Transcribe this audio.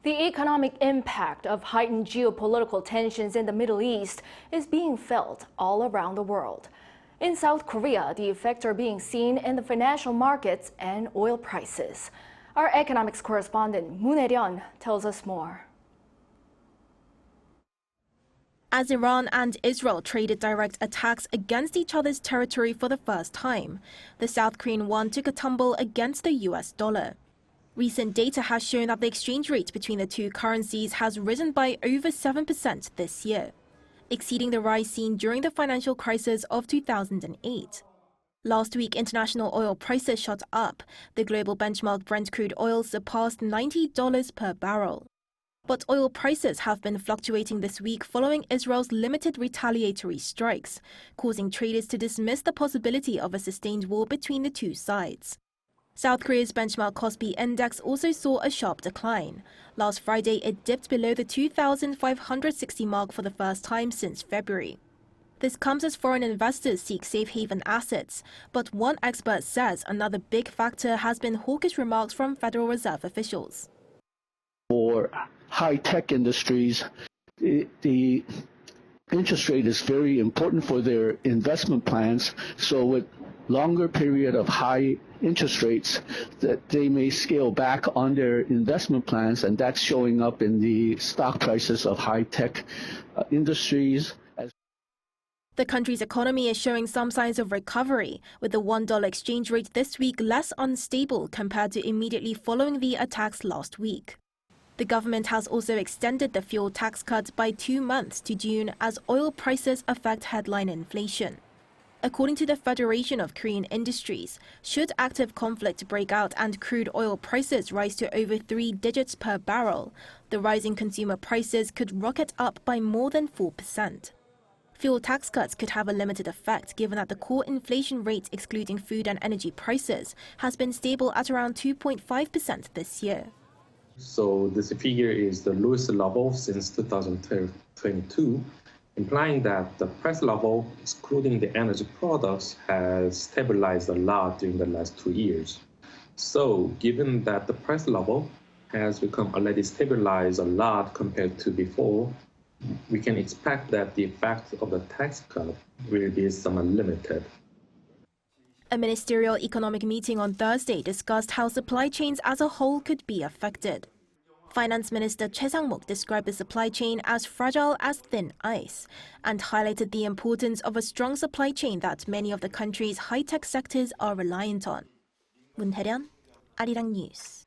The economic impact of heightened geopolitical tensions in the Middle East is being felt all around the world. In South Korea, the effects are being seen in the financial markets and oil prices. Our economics correspondent Moon Hye-ryeon tells us more. As Iran and Israel traded direct attacks against each other's territory for the first time, the South Korean won took a tumble against the US dollar. Recent data has shown that the exchange rate between the two currencies has risen by over 7% this year, exceeding the rise seen during the financial crisis of 2008. Last week, international oil prices shot up. The global benchmark Brent crude oil surpassed $90 per barrel. But oil prices have been fluctuating this week following Israel's limited retaliatory strikes, causing traders to dismiss the possibility of a sustained war between the two sides. South Korea's benchmark Kospi index also saw a sharp decline. Last Friday, it dipped below the 2,560 mark for the first time since February. This comes as foreign investors seek safe haven assets, but one expert says another big factor has been hawkish remarks from Federal Reserve officials. For high-tech industries, the interest rate is very important for their investment plans. So with longer period of high interest rates, that they may scale back on their investment plans, and that's showing up in the stock prices of high-tech industries. The country's economy is showing some signs of recovery, with the $1 exchange rate this week less unstable compared to immediately following the attacks last week. The government has also extended the fuel tax cut by 2 months to June as oil prices affect headline inflation. According to the Federation of Korean Industries, should active conflict break out and crude oil prices rise to over 3 digits per barrel, the rising consumer prices could rocket up by more than 4%. Fuel tax cuts could have a limited effect given that the core inflation rate excluding food and energy prices has been stable at around 2.5% this year. So this figure is the lowest level since 2022, implying that the price level, excluding the energy products, has stabilized a lot during the last 2 years. So given that the price level has become already stabilized a lot compared to before, we can expect that the effect of the tax cut will be somewhat limited. A ministerial economic meeting on Thursday discussed how supply chains as a whole could be affected. Finance Minister Choi Sang-mok described the supply chain as fragile as thin ice and highlighted the importance of a strong supply chain that many of the country's high-tech sectors are reliant on. Moon Hye-ryeon, Arirang News.